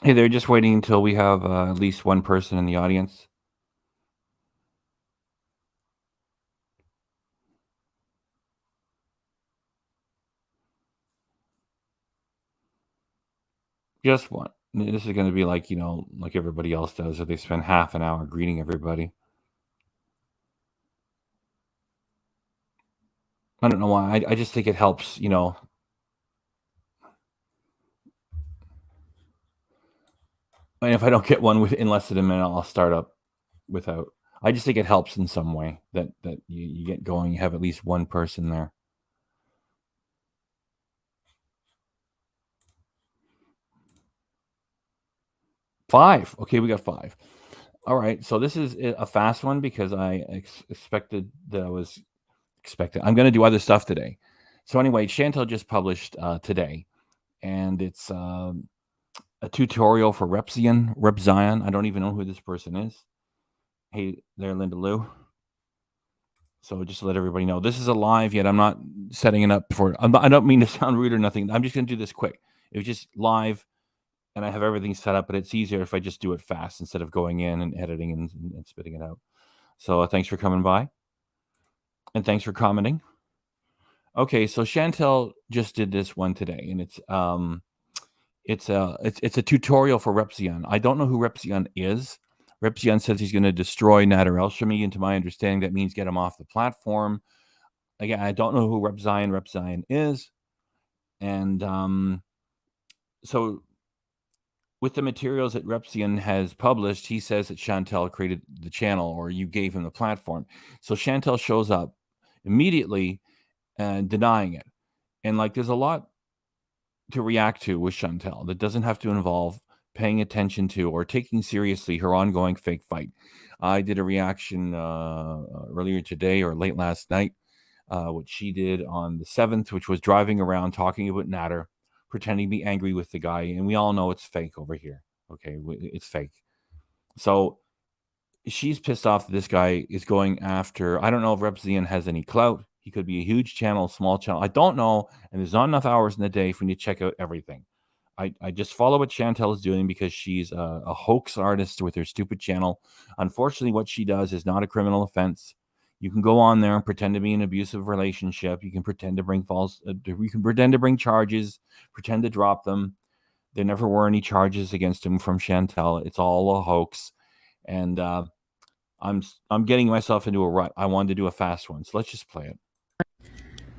Hey, they're just waiting until we have at least one person in the audience. Just one. This is going to be like, like everybody else does, or they spend half an hour greeting everybody. I don't know why. I just think it helps, And if I don't get one in less than a minute, I'll start up without. I just think it helps in some way that you get going. You have at least one person there. Five. Okay, we got five. All right. So this is a fast one because I expected that I was expected. I'm going to do other stuff today. So anyway, Chantal just published today, and it's a tutorial for Repzion. I don't even know who this person is. Hey there, Linda Lou. So just to let everybody know, this is a live, yet I'm not setting it up for. I don't mean to sound rude or nothing. I'm just going to do this quick. It was just live, and I have everything set up, but it's easier if I just do it fast instead of going in and editing and spitting it out. So thanks for coming by, and thanks for commenting. Okay, so Chantal just did this one today, and it's a tutorial for Repzion. I don't know who Repzion is. Repzion says he's going to destroy Nader Elshamy, and to my understanding, that means get him off the platform. Again, I don't know who Repzion is, and so with the materials that Repsian has published, he says that Chantal created the channel, or you gave him the platform. So Chantal shows up immediately and denying it, and like there's a lot to react to with Chantal that doesn't have to involve paying attention to or taking seriously her ongoing fake fight. I did a reaction earlier today or late last night, what she did on the 7th, which was driving around talking about Nader, pretending to be angry with the guy. And we all know it's fake over here. Okay, it's fake. So she's pissed off that this guy is going after. I don't know if Repzion has any clout. He could be a huge channel, small channel. I don't know. And there's not enough hours in the day for me to check out everything. I just follow what Chantal is doing because she's a hoax artist with her stupid channel. Unfortunately, what she does is not a criminal offense. You can go on there and pretend to be an abusive relationship. You can pretend to bring you can pretend to bring charges, pretend to drop them. There never were any charges against him from Chantal. It's all a hoax, and I'm getting myself into a rut. I wanted to do a fast one, so let's just play it.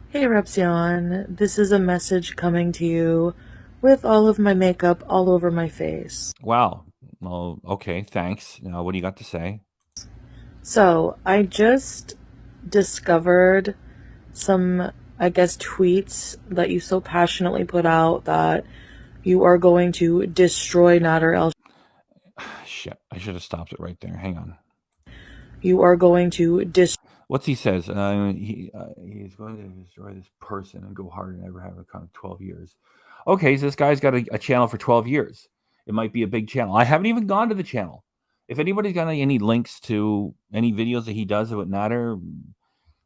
Hey Repzion, this is a message coming to you with all of my makeup all over my face. Wow. Well, okay, thanks. Now, what do you got to say? So, I just discovered some, I guess, tweets that you so passionately put out that you are going to destroy Nader Elshamy. Shit, I should have stopped it right there. Hang on. You are going to What's he says? He's going to destroy this person and go hard and ever have a kind of 12 years. Okay, so this guy's got a channel for 12 years. It might be a big channel. I haven't even gone to the channel. If anybody's got any links to any videos that he does about Nader,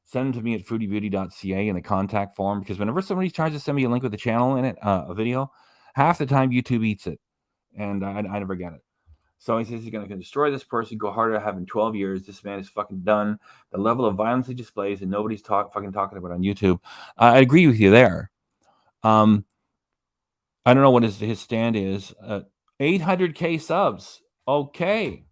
send them to me at foodiebeauty.ca in the contact form, because whenever somebody tries to send me a link with a channel in it, a video, half the time YouTube eats it, and I never get it. So he says he's going to destroy this person, go harder, have him 12 years. This man is fucking done. The level of violence he displays, and nobody's fucking talking about on YouTube. I agree with you there. I don't know what his stand is. 800K subs. Okay.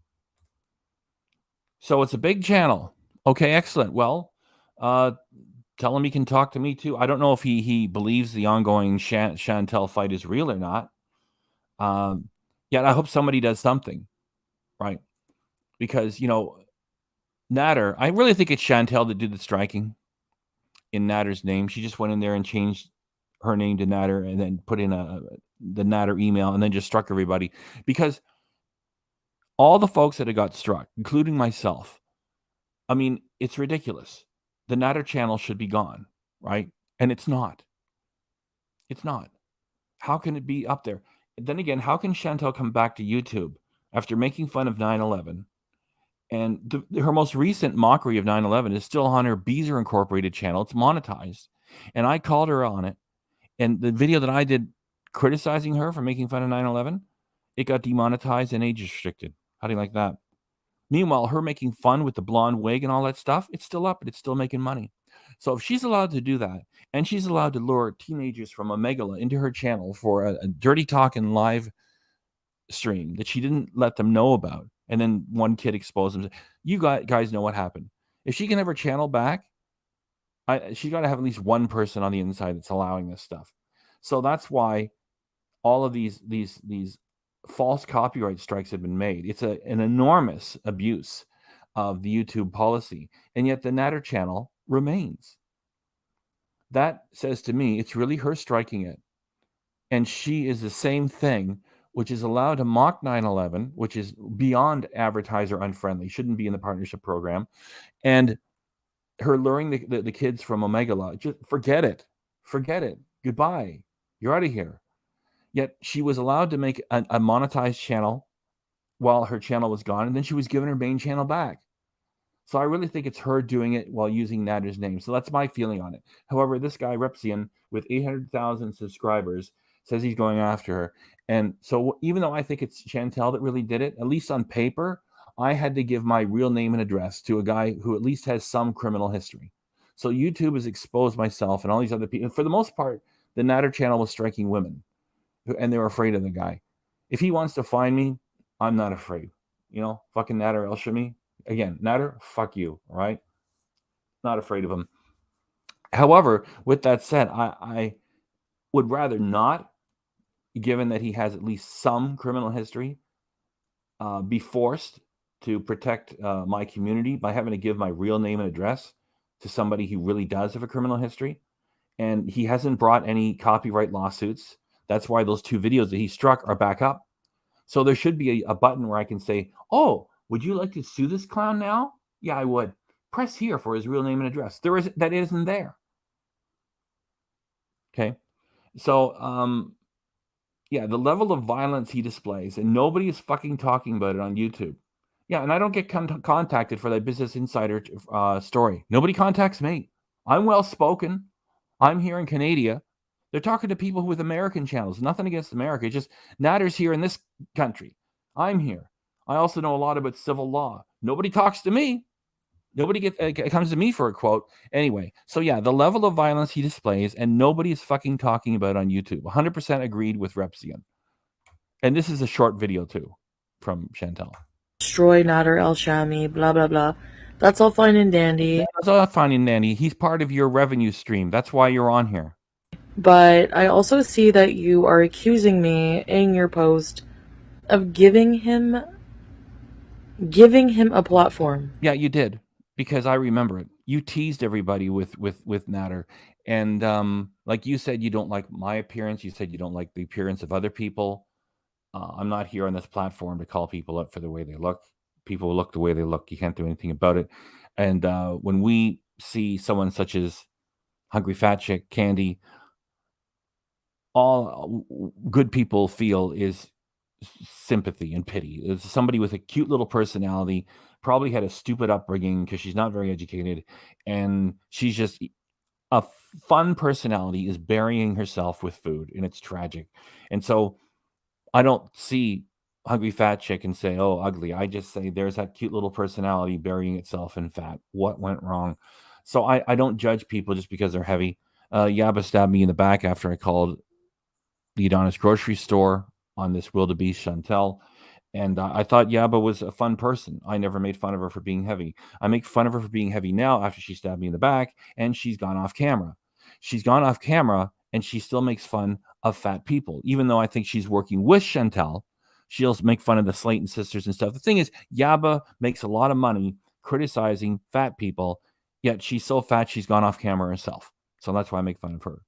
So it's a big channel. Okay, excellent. Well, tell him he can talk to me too. I don't know if he believes the ongoing Chantal fight is real or not. Yet I hope somebody does something, right? Because, Nader, I really think it's Chantal that did the striking in Nader's name. She just went in there and changed her name to Nader and then put in the Nader email and then just struck everybody. Because all the folks that had got struck, including myself, I mean, it's ridiculous. The Nader channel should be gone, right? And it's not. It's not. How can it be up there? Then again, how can Chantal come back to YouTube after making fun of 9/11? And her most recent mockery of 9/11 is still on her Beezer Incorporated channel. It's monetized. And I called her on it. And the video that I did criticizing her for making fun of 9/11 It got demonetized and age restricted. How do you like that? Meanwhile, her making fun with the blonde wig and all that stuff, it's still up and it's still making money. So if she's allowed to do that, and she's allowed to lure teenagers from Omegala into her channel for a dirty talk and live stream that she didn't let them know about, and then one kid exposed them, you guys know what happened. If she can have her channel back, she got to have at least one person on the inside that's allowing this stuff. So that's why all of these false copyright strikes have been made. It's an enormous abuse of the YouTube policy, and yet the Nader channel remains. That says to me it's really her striking it, and she is the same thing, which is allowed to mock 9/11, which is beyond advertiser unfriendly, shouldn't be in the partnership program, and her luring the kids from Omegala. Just forget it, goodbye, you're out of here. Yet she was allowed to make a monetized channel while her channel was gone, and then she was given her main channel back. So I really think it's her doing it while using Nader's name. So that's my feeling on it. However, this guy, Repzion, with 800,000 subscribers, says he's going after her. And so even though I think it's Chantal that really did it, at least on paper, I had to give my real name and address to a guy who at least has some criminal history. So YouTube has exposed myself and all these other people. And for the most part, the Nader channel was striking women, and they were afraid of the guy. If he wants to find me, I'm not afraid. Fucking Nader Elshamy. Again, Nader, fuck you, all right? Not afraid of him. However, with that said, I would rather not, given that he has at least some criminal history, be forced to protect my community by having to give my real name and address to somebody who really does have a criminal history. And he hasn't brought any copyright lawsuits. That's why those 2 videos that he struck are back up. So there should be a button where I can say, oh, would you like to sue this clown now? Yeah, I would. Press here for his real name and address. That isn't there. Okay. So, yeah, the level of violence he displays, and nobody is fucking talking about it on YouTube. Yeah, and I don't get contacted for that Business Insider story. Nobody contacts me. I'm well-spoken. I'm here in Canada. They're talking to people with American channels. Nothing against America. It's just Nader's here in this country. I'm here. I also know a lot about civil law. Nobody talks to me. Nobody comes to me for a quote. Anyway, so yeah, the level of violence he displays, and nobody is fucking talking about on YouTube. 100% agreed with Repsian. And this is a short video too from Chantal. Destroy Nader Elshamy, blah, blah, blah. That's all fine and dandy. That's all fine and dandy. He's part of your revenue stream. That's why you're on here. But I also see that you are accusing me in your post of giving him a platform. Yeah, you did, because I remember it. You teased everybody with Nader, and like you said, you don't like my appearance. You said you don't like the appearance of other people. I'm not here on this platform to call people up for the way they look. People look the way they look. You can't do anything about it. And when we see someone such as Hungry Fat Chick, Candy, all good people feel is sympathy and pity. It's somebody with a cute little personality, probably had a stupid upbringing because she's not very educated, and she's just a fun personality, is burying herself with food, and it's tragic. And so I don't see Hungry Fat Chick and say, oh, ugly. I just say there's that cute little personality burying itself in fat. What went wrong? So I don't judge people just because they're heavy. Yaba stabbed me in the back after I called the Adonis grocery store on this wildebeest Chantal. And I thought Yaba was a fun person. I never made fun of her for being heavy. I make fun of her for being heavy now after she stabbed me in the back and she's gone off camera. She's gone off camera and she still makes fun of fat people. Even though I think she's working with Chantal, she'll make fun of the Slayton sisters and stuff. The thing is, Yaba makes a lot of money criticizing fat people, yet she's so fat she's gone off camera herself. So that's why I make fun of her.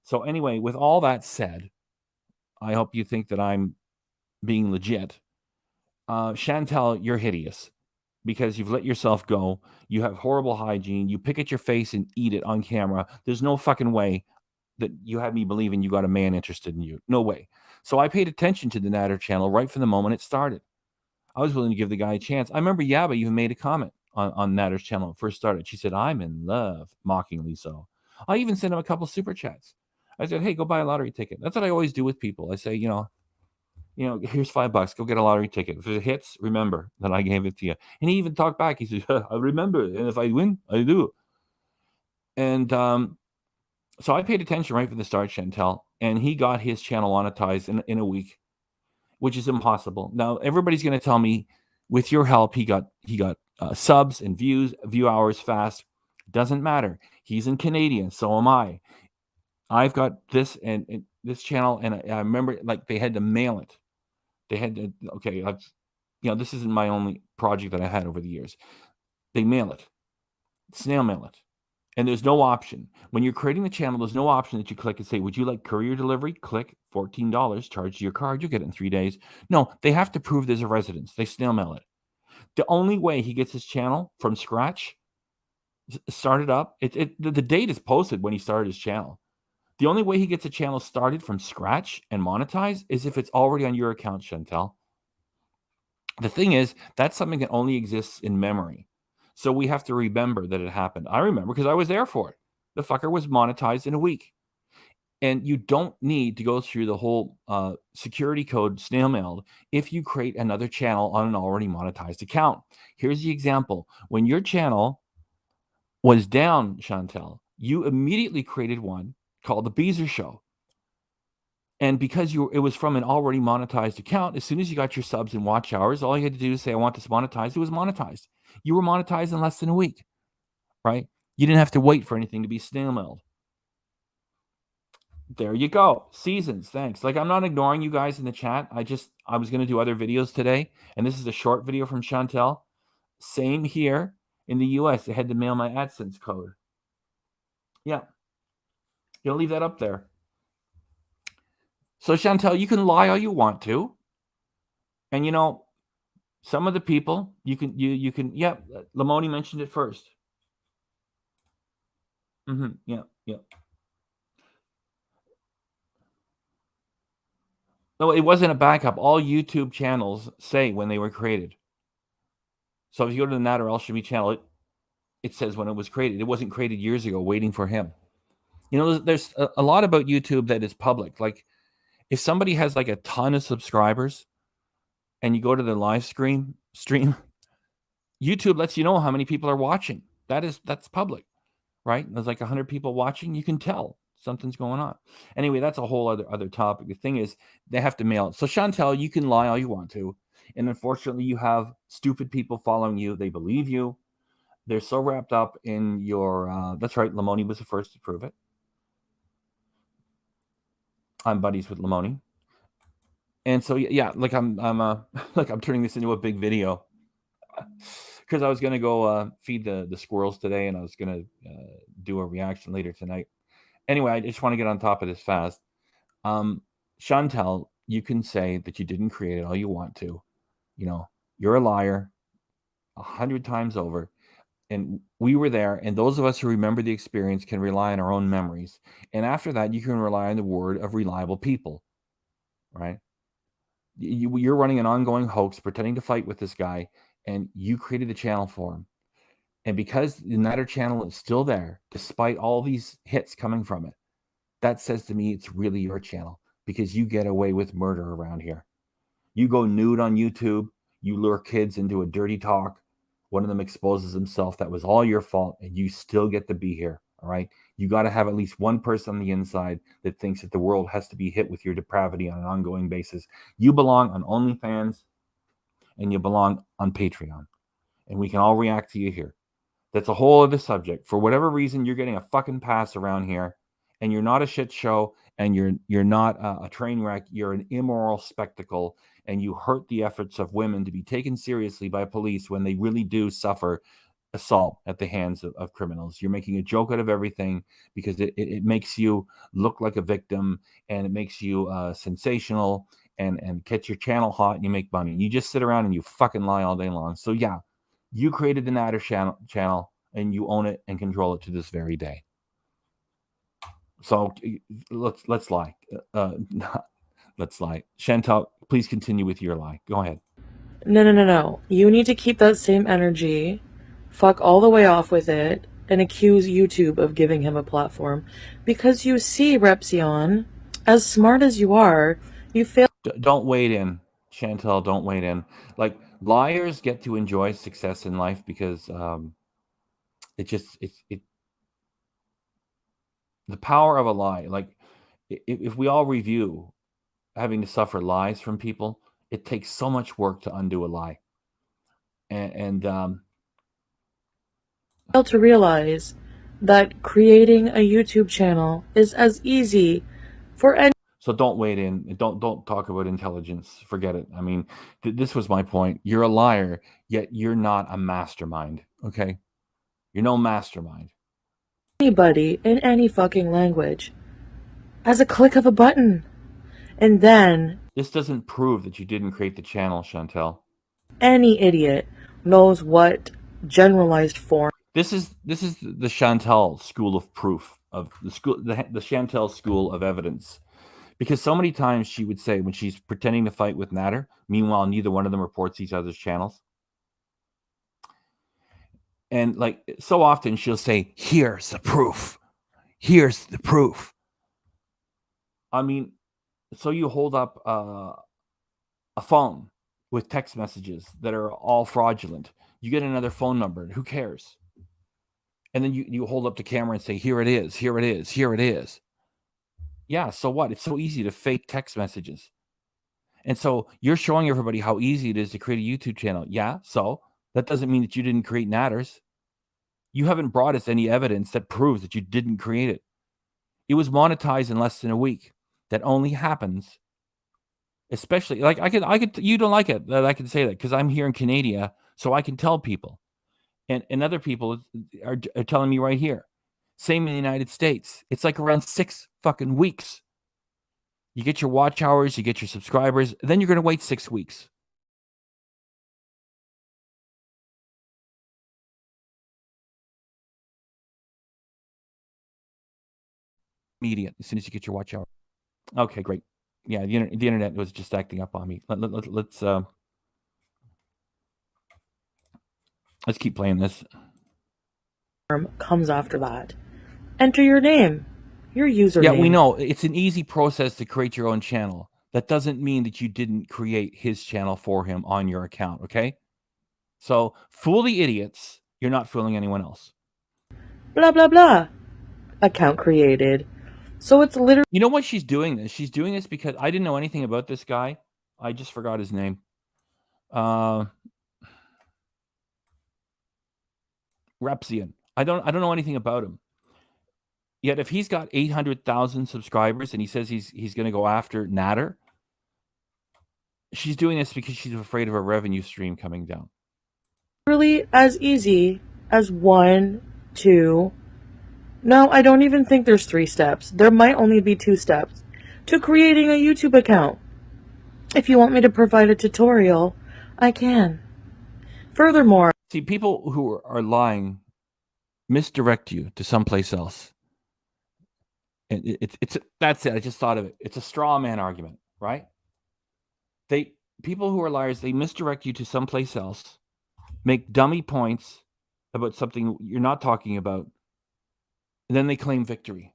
So anyway, with all that said, I hope you think that I'm being legit. Chantal, you're hideous because you've let yourself go. You have horrible hygiene. You pick at your face and eat it on camera. There's no fucking way that you had me believing you got a man interested in you. No way. So I paid attention to the Nader channel right from the moment it started. I was willing to give the guy a chance. I remember Yaba even made a comment on Nader's channel when it first started. She said, I'm in love, mockingly so. I even sent him a couple super chats. I said, hey, go buy a lottery ticket. That's what I always do with people. I say, Here's $5. Go get a lottery ticket. If it hits, remember that I gave it to you. And he even talked back. He says, I remember. And if I win, I do. And so I paid attention right from the start, Chantal. And he got his channel monetized in a week, which is impossible. Now, everybody's going to tell me, with your help, he got subs and view hours fast. Doesn't matter. He's in Canadian. So am I. I've got this and this channel. And I remember, like, they had to mail it. They had to, okay, this isn't my only project that I had over the years. They mail it, snail mail it. And there's no option. When you're creating the channel, there's no option that you click and say, would you like courier delivery? Click $14, charge to your card. You'll get it in 3 days. No, they have to prove there's a residence. They snail mail it. The only way he gets his channel from scratch, started up, the date is posted when he started his channel. The only way he gets a channel started from scratch and monetized is if it's already on your account, Chantal. The thing is, that's something that only exists in memory. So we have to remember that it happened. I remember because I was there for it. The fucker was monetized in a week. And you don't need to go through the whole security code snail mailed if you create another channel on an already monetized account. Here's the example. When your channel was down, Chantal, you immediately created one called The Beezer Show. And because it was from an already monetized account, as soon as you got your subs and watch hours, all you had to do is say, I want this monetized. It was monetized. You were monetized in less than a week, right? You didn't have to wait for anything to be snail mailed. There you go. Seasons. Thanks. Like, I'm not ignoring you guys in the chat. I was going to do other videos today. And this is a short video from Chantal. Same here in the US. They had to mail my AdSense code. Yeah. You'll leave that up there. So, Chantal, you can lie all you want to. And, some of the people, you can, yeah, Lamoni mentioned it first. Yeah. No, it wasn't a backup. All YouTube channels say when they were created. So if you go to the Nader Elshamy channel, it says when it was created. It wasn't created years ago, waiting for him. There's a lot about YouTube that is public. Like, if somebody has like a ton of subscribers and you go to the live stream, YouTube lets you know how many people are watching. That's public, right? There's like 100 people watching. You can tell something's going on. Anyway, that's a whole other topic. The thing is, they have to mail it. So, Chantal, you can lie all you want to. And unfortunately, you have stupid people following you. They believe you. They're so wrapped up in your, that's right, Lamoni was the first to prove it. I'm buddies with Lamoni. And so, yeah, like I'm turning this into a big video because I was going to go feed the squirrels today, and I was going to do a reaction later tonight. Anyway, I just want to get on top of this fast. Chantal, you can say that you didn't create it all you want to. You're a liar 100 times over. And we were there, and those of us who remember the experience can rely on our own memories. And after that, you can rely on the word of reliable people, right? You're running an ongoing hoax, pretending to fight with this guy, and you created the channel for him. And because the Nader channel is still there, despite all these hits coming from it, that says to me it's really your channel, because you get away with murder around here. You go nude on YouTube, you lure kids into a dirty talk. One of them exposes himself. That was all your fault, and you still get to be here, all right? You got to have at least one person on the inside that thinks that the world has to be hit with your depravity on an ongoing basis. You belong on OnlyFans, and you belong on Patreon, and we can all react to you here. That's a whole other subject. For whatever reason, you're getting a fucking pass around here, and you're not a shit show, and you're not a train wreck. You're an immoral spectacle, and you hurt the efforts of women to be taken seriously by police when they really do suffer assault at the hands of criminals. You're making a joke out of everything because it makes you look like a victim, and it makes you sensational and catch your channel hot, and you make money. You just sit around and you fucking lie all day long. So yeah, you created the Nader channel, and you own it and control it to this very day. So let's lie. Let's lie. Chantal, please continue with your lie. Go ahead. No. You need to keep that same energy, fuck all the way off with it, and accuse YouTube of giving him a platform. Because you see, Repzion, as smart as you are, You fail. Don't wade in, Chantal. Don't wade in. Like, liars get to enjoy success in life because it the power of a lie. Like, if we all review having to suffer lies from people, it takes so much work to undo a lie. And Fail to realize that creating a YouTube channel is as easy for any. So don't wade in. Don't talk about intelligence. Forget it. I mean, this was my point. You're a liar, yet you're not a mastermind. Okay, you're no mastermind. Anybody in any fucking language as a click of a button. And then This doesn't prove that you didn't create the channel, Chantal. any idiot knows what generalized form. This is the Chantal school of proof, of the Chantal school of evidence. Because so many times she would say, when she's pretending to fight with Nader, meanwhile neither one of them reports each other's channels. And like, so often she'll say, here's the proof. Here's the proof. I mean, so you hold up a phone with text messages that are all fraudulent. You get another phone number. Who cares? And then you hold up the camera and say, here it is, here it is, here it is. Yeah, so what? It's so easy to fake text messages. And so you're showing everybody how easy it is to create a YouTube channel. Yeah, so that doesn't mean that you didn't create Nader's. You haven't brought us any evidence that proves that you didn't create it. It was monetized in less than a week. That only happens, especially, like, I could, you don't like it that I can say that because I'm here in Canada, so I can tell people. And other people are telling me right here. Same in the United States. It's like around 6 fucking weeks. You get your watch hours, you get your subscribers, then you're going to wait 6 weeks. Immediate, as soon as you get your watch hour. Okay, great. Yeah, the internet was just acting up on me. Let's keep playing this. Comes after that. Enter your name, your username. Yeah, we know it's an easy process to create your own channel. That doesn't mean that you didn't create his channel for him on your account, okay? So fool the idiots. You're not fooling anyone else. Blah, blah, blah. Account created. So it's literally. You know why she's doing this? She's doing this because I didn't know anything about this guy. I just forgot his name. Repzion. I don't know anything about him. Yet if he's got 800,000 subscribers and he says he's going to go after Nader, she's doing this because she's afraid of a revenue stream coming down. Really as easy as 1, 2. No, I don't even think there's 3 steps. There might only be 2 steps to creating a YouTube account. If you want me to provide a tutorial, I can. Furthermore, see, people who are lying misdirect you to someplace else. And it's that's it. I just thought of it. It's a straw man argument, right? People who are liars, they misdirect you to someplace else, make dummy points about something you're not talking about, and then they claim victory.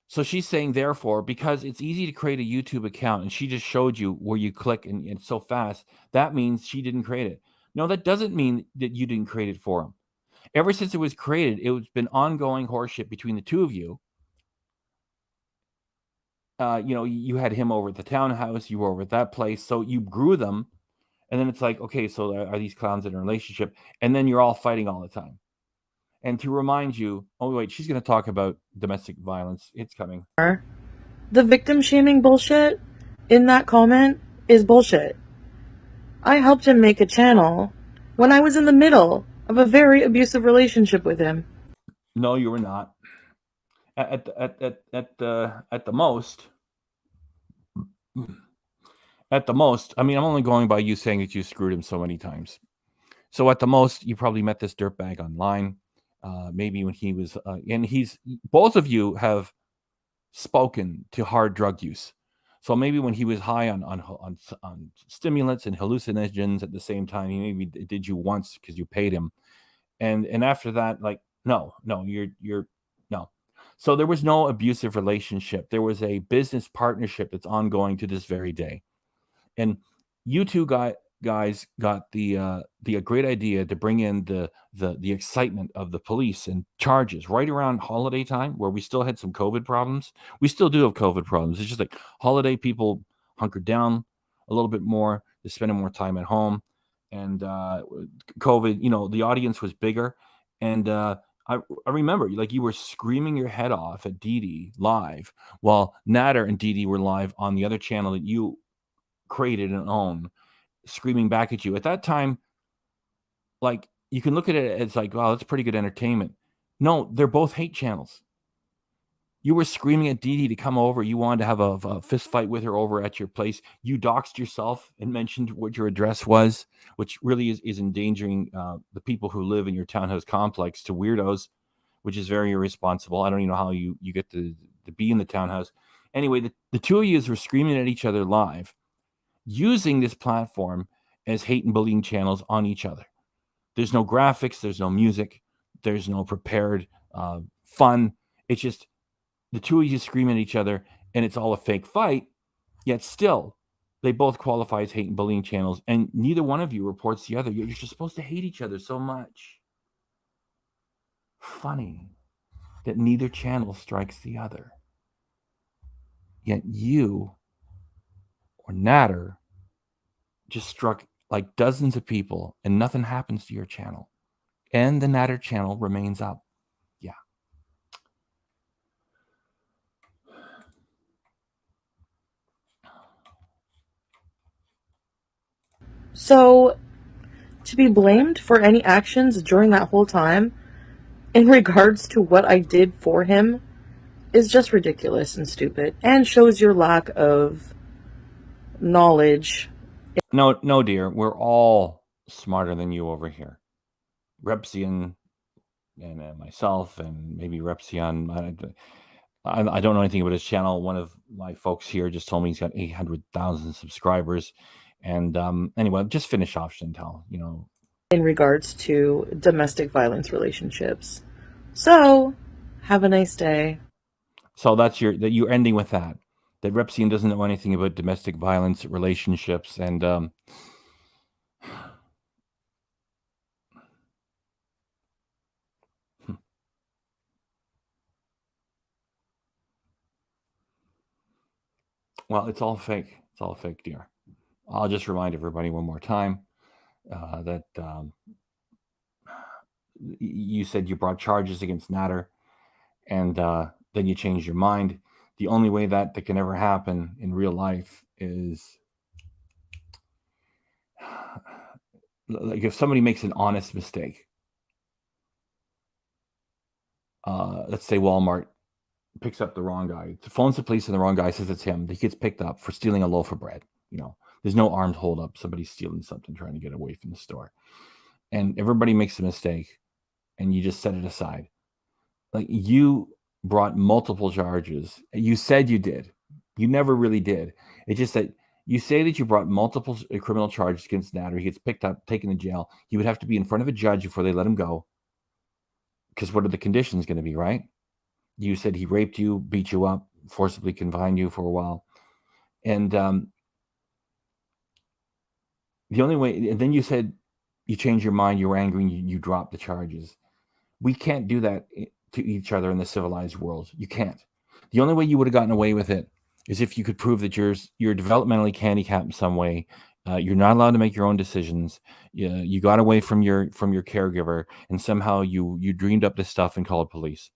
So she's saying, therefore, because it's easy to create a YouTube account, and she just showed you where you click and it's so fast, that means she didn't create it. No, that doesn't mean that you didn't create it for him. Ever since it was created, it's been ongoing horseshit between the two of you. You had him over at the townhouse, you were over at that place, so you grew them, and then it's like, okay, so are these clowns in a relationship? And then you're all fighting all the time. And to remind you, oh wait, she's going to talk about domestic violence. It's coming. The victim shaming bullshit in that comment is bullshit. I helped him make a channel when I was in the middle of a very abusive relationship with him. No, you were not. At the most, I mean, I'm only going by you saying that you screwed him so many times. So at the most, you probably met this dirtbag online. Maybe when he was, and both of you have spoken to hard drug use. So maybe when he was high on stimulants and hallucinogens at the same time, he maybe did you once because you paid him, and after that, like, no, you're no. So there was no abusive relationship. There was a business partnership that's ongoing to this very day. And you two guys got the great idea to bring in the excitement of the police and charges right around holiday time, where we still had some COVID problems. We still do have COVID problems. It's just like holiday people hunkered down a little bit more. They're spending more time at home, and COVID, the audience was bigger, and I remember, like, you were screaming your head off at Dee Dee live, while Nader and Dee Dee were live on the other channel that you created and owned, screaming back at you. At that time, like, you can look at it as like, wow, that's pretty good entertainment. No, they're both hate channels. You were screaming at Dee Dee to come over. You wanted to have a fist fight with her over at your place. You doxed yourself and mentioned what your address was, which really is endangering the people who live in your townhouse complex to weirdos, which is very irresponsible. I don't even know how you get to be in the townhouse. Anyway, the two of you were screaming at each other live, using this platform as hate and bullying channels on each other. There's no graphics, there's no music, there's no prepared fun. It's just the two of you screaming at each other, and it's all a fake fight. Yet still, they both qualify as hate and bullying channels, and neither one of you reports the other. You're just supposed to hate each other so much. Funny that neither channel strikes the other. Yet you or Nader just struck like dozens of people, and nothing happens to your channel. And the Nader channel remains up. Yeah. So, to be blamed for any actions during that whole time, in regards to what I did for him, is just ridiculous and stupid, and shows your lack of knowledge. No, dear. We're all smarter than you over here. Repsian and myself, and maybe Repzion. I don't know anything about his channel. One of my folks here just told me he's got 800,000 subscribers. And anyway, just finish off, Chantal. In regards to domestic violence relationships. So, have a nice day. So you're ending with that Repsian doesn't know anything about domestic violence relationships, and well, it's all fake. It's all fake, dear. I'll just remind everybody one more time that you said you brought charges against Nader, and then you changed your mind. The only way that can ever happen in real life is like if somebody makes an honest mistake. Let's say Walmart picks up the wrong guy, phones the police, and the wrong guy says it's him. He gets picked up for stealing a loaf of bread. There's no armed holdup. Somebody's stealing something, trying to get away from the store, and everybody makes a mistake, and you just set it aside. Like, you brought multiple charges. You said you did. You never really did. It's just that you say that you brought multiple criminal charges against Nader. He gets picked up, taken to jail. He would have to be in front of a judge before they let him go. Because what are the conditions going to be, right? You said he raped you, beat you up, forcibly confined you for a while. And the only way, and then you said you changed your mind, you were angry, and you dropped the charges. We can't do that to each other in the civilized world. You can't. The only way you would have gotten away with it is if you could prove that you're developmentally handicapped in some way. You're not allowed to make your own decisions. You got away from your caregiver, and somehow you dreamed up this stuff and called police.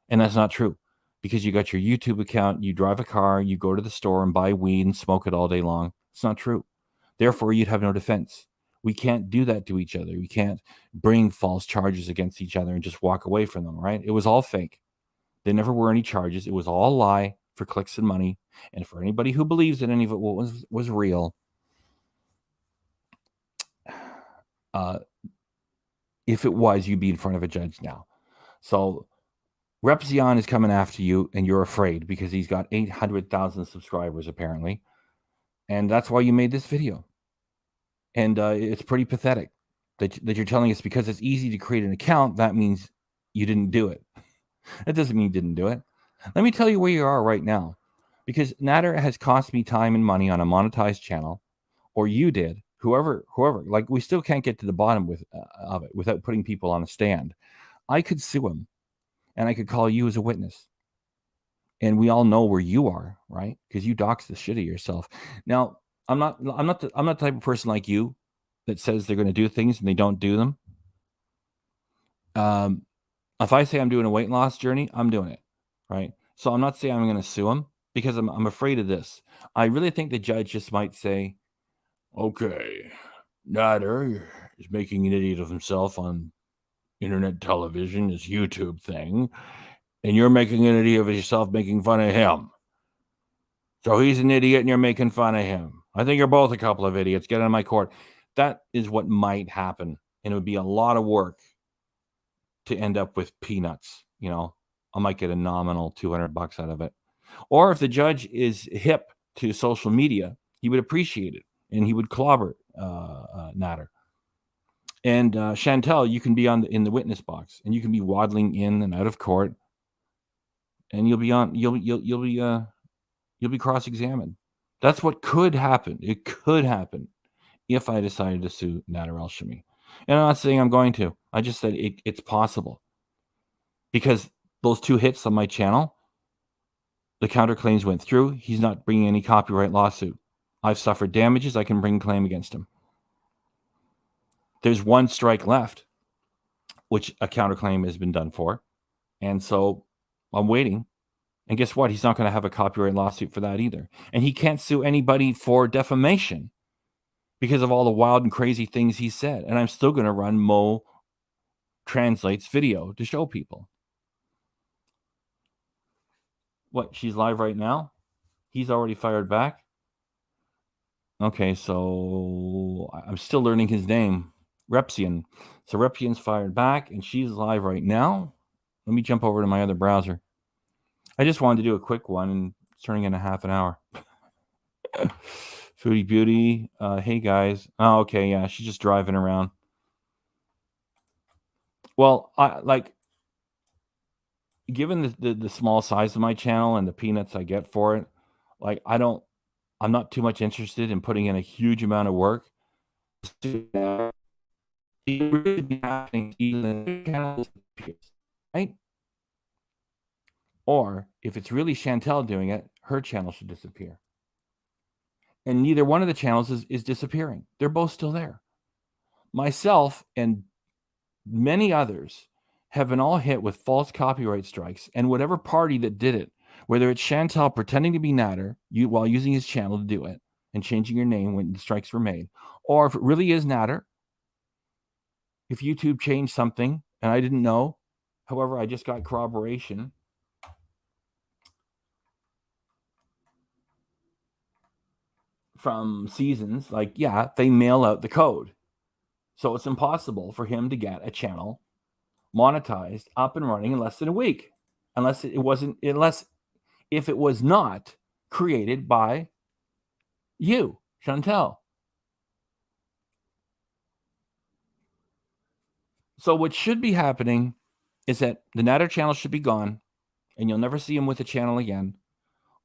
And that's not true, because you got your YouTube account, you drive a car, you go to the store and buy weed and smoke it all day long. It's not true. Therefore, you'd have no defense. We can't do that to each other. We can't bring false charges against each other and just walk away from them, right? It was all fake. There never were any charges. It was all a lie for clicks and money. And for anybody who believes that any of it was real, if it was, you'd be in front of a judge now. So Repzion is coming after you, and you're afraid because he's got 800,000 subscribers, apparently. And that's why you made this video. And it's pretty pathetic that you're telling us because it's easy to create an account, that means you didn't do it. That doesn't mean you didn't do it. Let me tell you where you are right now. Because Nader has cost me time and money on a monetized channel, or you did, whoever, like we still can't get to the bottom of it without putting people on a stand. I could sue him and I could call you as a witness. And we all know where you are, right? Because you dox the shit of yourself. Now, I'm not the type of person like you that says they're going to do things and they don't do them. If I say I'm doing a weight loss journey, I'm doing it, right? So I'm not saying I'm going to sue him because I'm afraid of this. I really think the judge just might say, okay, Nader is making an idiot of himself on internet television, his YouTube thing, and you're making an idiot of yourself making fun of him. So he's an idiot and you're making fun of him. I think you're both a couple of idiots. Get on my court. That is what might happen. And it would be a lot of work to end up with peanuts. You know, I might get a nominal $200 out of it. Or if the judge is hip to social media, he would appreciate it and he would clobber Nader. And Chantal, you can be in the witness box and you can be waddling in and out of court, and you'll be cross-examined. That's what could happen. It could happen if I decided to sue Nader Elshamy. And I'm not saying I'm going to. I just said it's possible. Because those 2 hits on my channel, the counterclaims went through. He's not bringing any copyright lawsuit. I've suffered damages. I can bring a claim against him. There's 1 strike left, which a counterclaim has been done for. And so I'm waiting. And guess what? He's not going to have a copyright lawsuit for that either. And he can't sue anybody for defamation because of all the wild and crazy things he said. And I'm still going to run Mo Translates video to show people. What? She's live right now? He's already fired back? Okay, so I'm still learning his name. Repzion. So Repzion's fired back, and she's live right now. Let me jump over to my other browser. I just wanted to do a quick one, and it's turning into half an hour. Foodie Beauty. Hey, guys. Oh, okay, yeah, she's just driving around. Well, given the small size of my channel and the peanuts I get for it, like I'm not too much interested in putting in a huge amount of work. Right? Or if it's really Chantal doing it, her channel should disappear. And neither one of the channels is disappearing. They're both still there. Myself and many others have been all hit with false copyright strikes, and whatever party that did it, whether it's Chantal pretending to be Nader while using his channel to do it and changing your name when the strikes were made, or if it really is Nader, if YouTube changed something and I didn't know, however, I just got corroboration from Seasons, like, yeah, they mail out the code. So it's impossible for him to get a channel monetized up and running in less than a week, unless if it was not created by you, Chantal. So what should be happening is that the Nader channel should be gone, and you'll never see him with a channel again,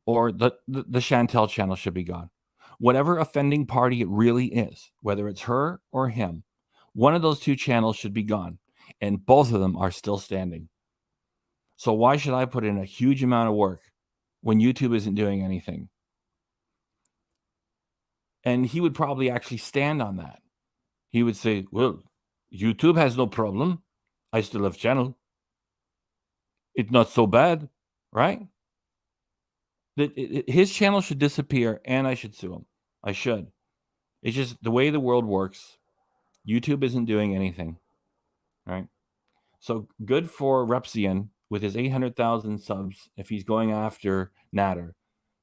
or the Chantal channel should be gone. Whatever offending party it really is, whether it's her or him, one of those 2 channels should be gone, and both of them are still standing. So why should I put in a huge amount of work when YouTube isn't doing anything? And he would probably actually stand on that. He would say, well, YouTube has no problem. I still have channel. It's not so bad, right? His channel should disappear, and I should sue him. I should. It's just the way the world works. YouTube isn't doing anything, right? So good for Repsian with his 800,000 subs if he's going after Nader,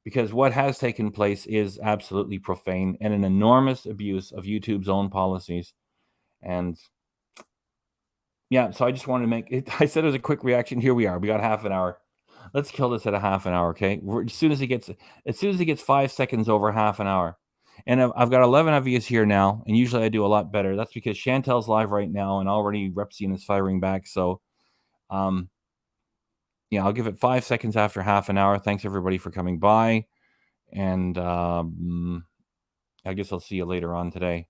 because what has taken place is absolutely profane and an enormous abuse of YouTube's own policies. And yeah, so I just wanted to make it. I said it was a quick reaction. Here we are. We got half an hour. Let's kill this at a half an hour, okay? As soon as he gets 5 seconds over half an hour. And I've got 11 of you here now, and usually I do a lot better. That's because Chantal's live right now, and already Repsian is firing back. So yeah, I'll give it 5 seconds after half an hour. Thanks everybody for coming by, and I guess I'll see you later on today.